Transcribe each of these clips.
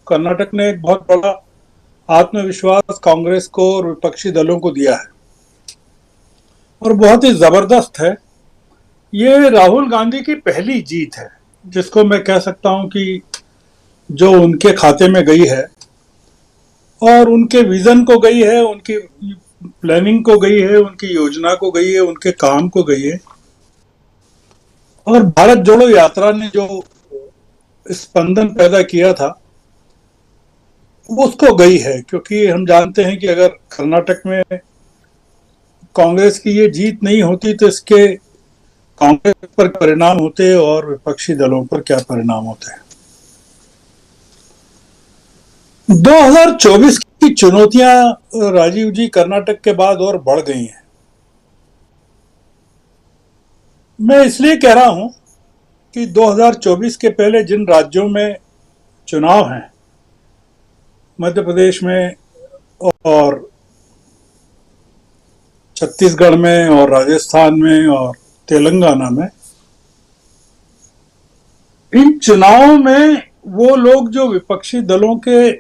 कर्नाटक ने एक बहुत बड़ा आत्मविश्वास कांग्रेस को और विपक्षी दलों को दिया है और बहुत ही जबरदस्त है। ये राहुल गांधी की पहली जीत है जिसको मैं कह सकता हूं कि जो उनके खाते में गई है और उनके विजन को गई है, उनकी प्लानिंग को गई है, उनकी योजना को गई है, उनके काम को गई है। और भारत जोड़ो यात्रा ने जो स्पंदन पैदा किया था वो उसको गई है, क्योंकि हम जानते हैं कि अगर कर्नाटक में कांग्रेस की ये जीत नहीं होती तो इसके कांग्रेस पर परिणाम होते और विपक्षी दलों पर क्या परिणाम होते। 2024 की चुनौतियां राजीव जी कर्नाटक के बाद और बढ़ गई हैं। मैं इसलिए कह रहा हूं कि 2024 के पहले जिन राज्यों में चुनाव हैं, मध्य प्रदेश में और छत्तीसगढ़ में और राजस्थान में और तेलंगाना में, इन चुनावों में वो लोग जो विपक्षी दलों के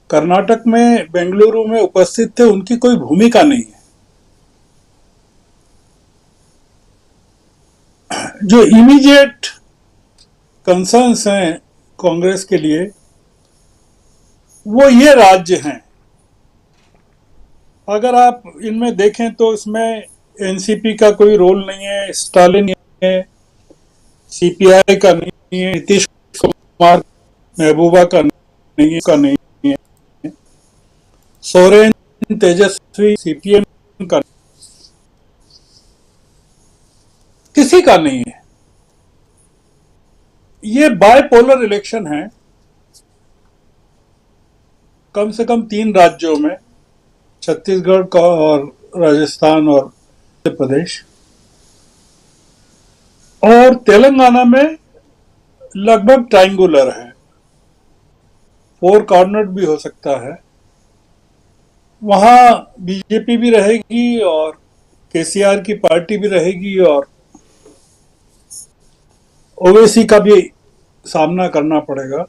कर्नाटक में, बेंगलुरु में उपस्थित थे, उनकी कोई भूमिका नहीं है। जो इमीडिएट कंसर्न्स हैं कांग्रेस के लिए वो ये राज्य हैं। अगर आप इनमें देखें तो इसमें एनसीपी का कोई रोल नहीं है, स्टालिन नहीं है, सीपीआई का नहीं है, नीतीश कुमार, महबूबा का नहीं है, सोरेन, तेजस्वी, सीपीएम का, किसी का नहीं है। ये बायपोलर इलेक्शन है। कम से कम 3 राज्यों में, छत्तीसगढ़ का और राजस्थान और मध्य प्रदेश और तेलंगाना में लगभग ट्रायंगुलर है, 4 कॉर्नर्ड भी हो सकता है। वहां बीजेपी भी रहेगी और केसीआर की पार्टी भी रहेगी और ओवैसी का भी सामना करना पड़ेगा।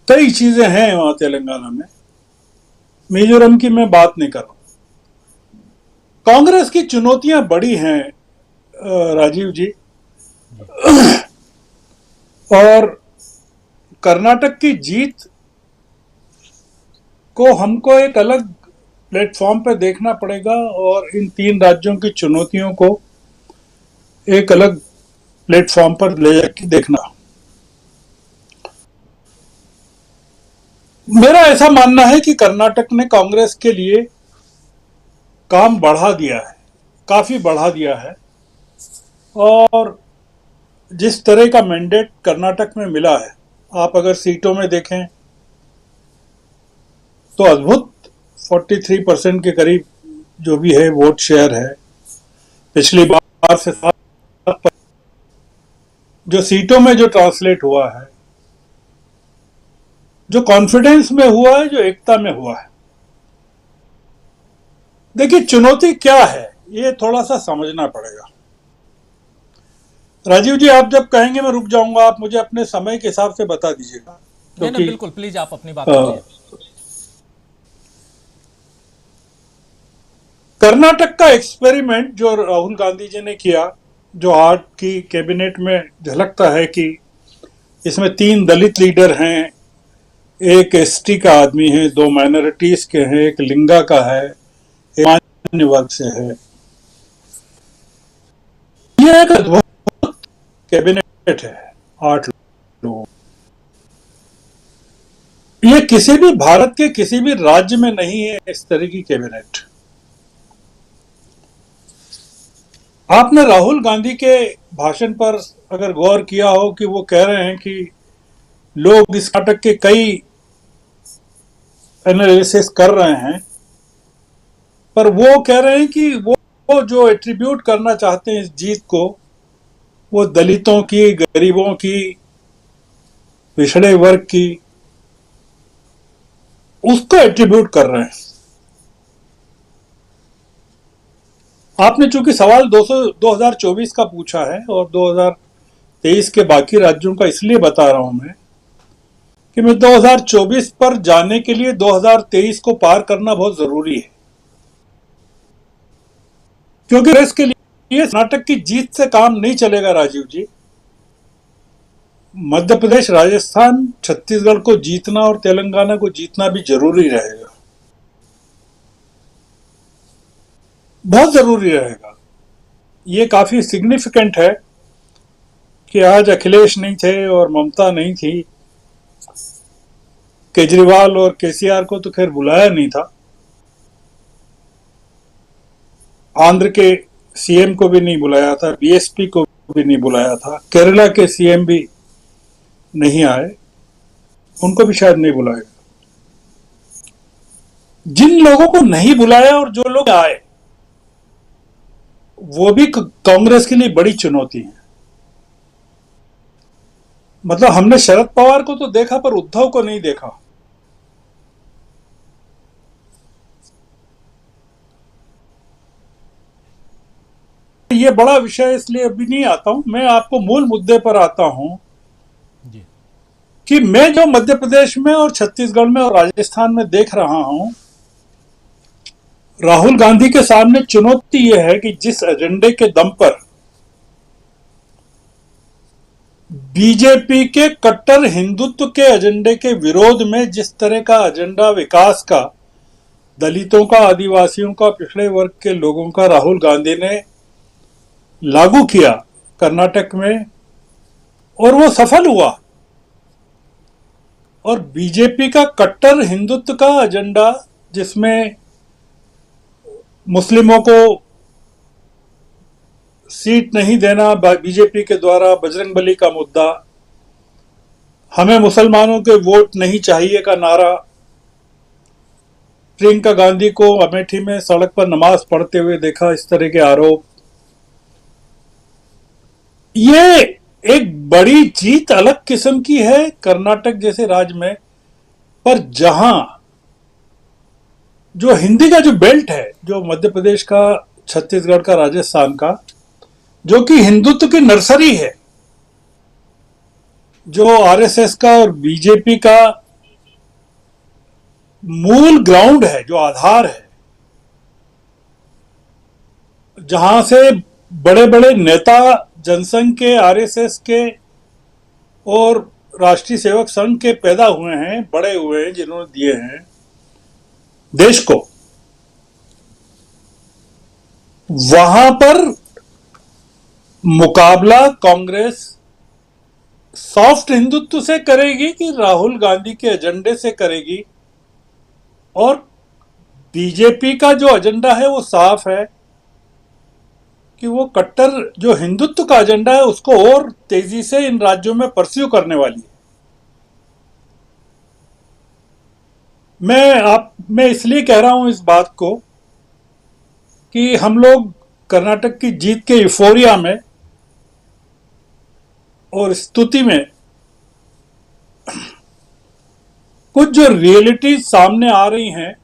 कई चीजें हैं वहां तेलंगाना में। मिजोरम की मैं बात नहीं कर रहा। कांग्रेस की चुनौतियां बड़ी हैं राजीव जी, और कर्नाटक की जीत को हमको एक अलग प्लेटफॉर्म पर देखना पड़ेगा और इन 3 राज्यों की चुनौतियों को एक अलग प्लेटफॉर्म पर ले जाके देखना। मेरा ऐसा मानना है कि कर्नाटक ने कांग्रेस के लिए काम बढ़ा दिया है, काफी बढ़ा दिया है। और जिस तरह का मैंडेट कर्नाटक में मिला है, आप अगर सीटों में देखें तो अद्भुत 43% के करीब जो भी है वोट शेयर है। पिछली बार से 7 जो सीटों में जो ट्रांसलेट हुआ है, जो कॉन्फिडेंस में हुआ है, जो एकता में हुआ है। देखिए चुनौती क्या है ये थोड़ा सा समझना पड़ेगा। राजीव जी आप जब कहेंगे मैं रुक जाऊंगा, आप मुझे अपने समय के हिसाब से बता दीजिएगा। नहीं, बिल्कुल, प्लीज आप अपनी बात करिए। कर्नाटक का एक्सपेरिमेंट जो राहुल गांधी जी ने किया, जो आज की कैबिनेट में झलकता है कि इसमें 3 दलित लीडर हैं, एक एसटी का आदमी है, 2 माइनॉरिटीज के हैं, एक लिंगा का है, एक सामान्य वर्ग से है। ये एक अद्भुत कैबिनेट है, 8 लोग। ये किसी भी भारत के किसी भी राज्य में नहीं है इस तरह की कैबिनेट। आपने राहुल गांधी के भाषण पर अगर गौर किया हो कि वो कह रहे हैं कि लोग इस कर्नाटक के कई एनालिसिस कर रहे हैं, पर वो कह रहे हैं कि वो जो एट्रीब्यूट करना चाहते हैं इस जीत को, वो दलितों की, गरीबों की, पिछड़े वर्ग की, उसको एट्रीब्यूट कर रहे हैं। आपने चूंकि सवाल 2024 का पूछा है और 2023 के बाकी राज्यों का इसलिए बता रहा हूं मैं कि मैं 2024 पर जाने के लिए 2023 को पार करना बहुत जरूरी है, क्योंकि कांग्रेस के लिए कर्नाटक की जीत से काम नहीं चलेगा राजीव जी। मध्य प्रदेश, राजस्थान, छत्तीसगढ़ को जीतना और तेलंगाना को जीतना भी जरूरी रहेगा, बहुत जरूरी रहेगा। ये काफी सिग्निफिकेंट है कि आज अखिलेश नहीं थे और ममता नहीं थी, केजरीवाल और केसीआर को तो खैर बुलाया नहीं था, आंध्र के सीएम को भी नहीं बुलाया था, बीएसपी को भी नहीं बुलाया था, केरला के सीएम भी नहीं आए, उनको भी शायद नहीं बुलाएगा। जिन लोगों को नहीं बुलाया और जो लोग आए वो भी कांग्रेस के लिए बड़ी चुनौती है। मतलब हमने शरद पवार को तो देखा पर उद्धव को नहीं देखा। ये बड़ा विषय इसलिए अभी नहीं आता हूं, मैं आपको मूल मुद्दे पर आता हूं जी। कि मैं जो मध्य प्रदेश में और छत्तीसगढ़ में और राजस्थान में देख रहा हूं, राहुल गांधी के सामने चुनौती यह है कि जिस एजेंडे के दम पर बीजेपी के कट्टर हिंदुत्व के एजेंडे के विरोध में जिस तरह का एजेंडा विकास का, दलितों का, आदिवासियों का, पिछड़े वर्ग के लोगों का राहुल गांधी ने लागू किया कर्नाटक में और वो सफल हुआ, और बीजेपी का कट्टर हिंदुत्व का एजेंडा जिसमें मुस्लिमों को सीट नहीं देना बीजेपी के द्वारा, बजरंगबली का मुद्दा, हमें मुसलमानों के वोट नहीं चाहिए का नारा, प्रियंका गांधी को अमेठी में सड़क पर नमाज पढ़ते हुए देखा, इस तरह के आरोप, ये एक बड़ी जीत अलग किस्म की है कर्नाटक जैसे राज्य में। पर जहां जो हिंदी का जो बेल्ट है, जो मध्य प्रदेश का, छत्तीसगढ़ का, राजस्थान का, जो कि हिंदुत्व की नर्सरी है, जो आरएसएस का और बीजेपी का मूल ग्राउंड है, जो आधार है, जहां से बड़े बड़े नेता जनसंघ के, आरएसएस के और राष्ट्रीय सेवक संघ के पैदा हुए हैं, बड़े हुए हैं, जिन्होंने दिए हैं देश को, वहां पर मुकाबला कांग्रेस सॉफ्ट हिंदुत्व से करेगी कि राहुल गांधी के एजेंडे से करेगी। और बीजेपी का जो एजेंडा है वो साफ है कि वो कट्टर जो हिंदुत्व का एजेंडा है उसको और तेजी से इन राज्यों में परस्यू करने वाली है। मैं इसलिए कह रहा हूं इस बात को कि हम लोग कर्नाटक की जीत के यूफोरिया में और स्तुति में कुछ जो रियलिटी सामने आ रही हैं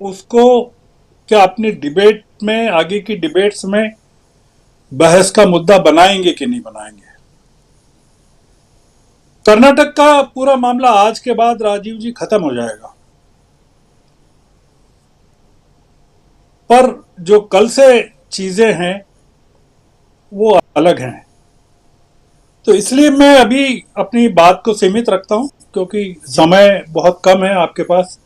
उसको क्या अपनी डिबेट में, आगे की डिबेट्स में बहस का मुद्दा बनाएंगे कि नहीं बनाएंगे। कर्नाटक का पूरा मामला आज के बाद राजीव जी खत्म हो जाएगा, पर जो कल से चीजें हैं वो अलग हैं। तो इसलिए मैं अभी अपनी बात को सीमित रखता हूं, क्योंकि समय बहुत कम है आपके पास।